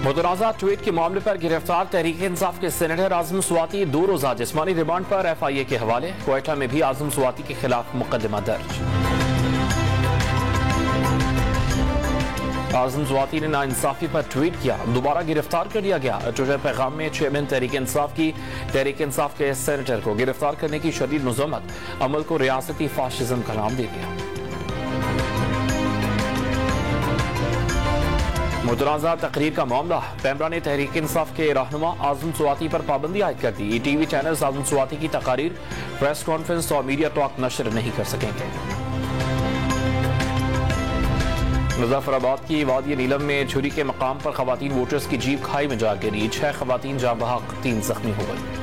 متنازع ٹویٹ کے معاملے پر گرفتار تحریک انصاف کے سینیٹر اعظم سواتی 2 روزہ جسمانی ریمانڈ پر FIA کے حوالے۔ کوئٹہ میں بھی اعظم سواتی کے خلاف مقدمہ درج۔ اعظم سواتی نے ناانصافی پر ٹویٹ کیا، دوبارہ گرفتار کر لیا گیا۔ ٹویٹر پیغام میں چیئرمین تحریک انصاف کے سینیٹر کو گرفتار کرنے کی شدید مذمت، عمل کو ریاستی فاشزم کا نام دے دیا۔ متنازع تقریر کا معاملہ، پیمرا نے تحریک انصاف کے رہنما اعظم سواتی پر پابندی عائد کر دی۔ TV چینلز اعظم سواتی کی تقاریر، پریس کانفرنس اور میڈیا ٹاک نشر نہیں کر سکیں گے۔ مظفر آباد کی وادی نیلم میں چھری کے مقام پر خواتین ووٹرز کی جیپ کھائی میں جا گری، 6 خواتین جاں بحق، 3 زخمی ہو گئی۔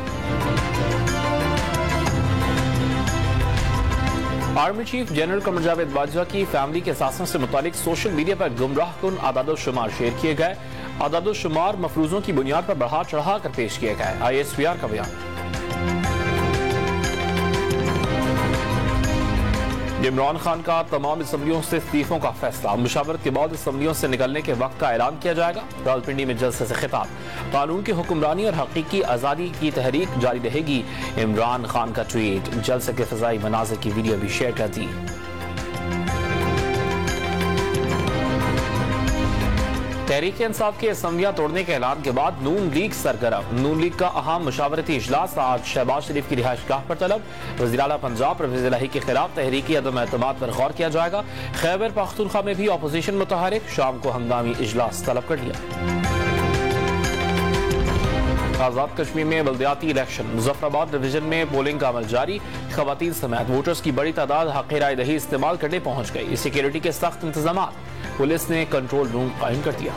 Army chief general Qamar Javed Bajwa کی فیملی کے اثاثوں سے متعلق سوشل میڈیا پر گمراہ کن اعداد و شمار شیئر کیے گئے۔ اعداد و شمار مفروضوں کی بنیاد پر بڑھا چڑھا کر پیش کیے گئے۔ ISPR کا بیان۔ عمران خان کا تمام اسمبلیوں سے استعفوں کا فیصلہ، مشاورت کے بعد اسمبلیوں سے نکلنے کے وقت کا اعلان کیا جائے گا۔ راولپنڈی میں جلسے سے خطاب، قانون کی حکمرانی اور حقیقی آزادی کی تحریک جاری رہے گی۔ عمران خان کا ٹویٹ، جلسے کے فضائی مناظر کی ویڈیو بھی شیئر کر دی۔ تحریک انصاف کے اسمبلیاں توڑنے کے اعلان کے بعد نون لیگ سرگرم۔ نون لیگ کا اہم مشاورتی اجلاس آج شہباز شریف کی رہائش گاہ پر طلب۔ وزیر اعلیٰ پنجاب پرویز الہی کے خلاف تحریکی عدم اعتماد پر غور کیا جائے گا۔ خیبر پختونخوا میں بھی اپوزیشن متحرک، شام کو ہنگامی اجلاس طلب کر لیا۔ آزاد کشمیر میں بلدیاتی الیکشن، مظفر آباد ڈویژن میں پولنگ کا عمل جاری۔ خواتین سمیت ووٹرز کی بڑی تعداد حق رائے دہی استعمال کرنے پہنچ گئی۔ سیکیورٹی کے سخت انتظامات، پولیس نے کنٹرول روم قائم کر دیا۔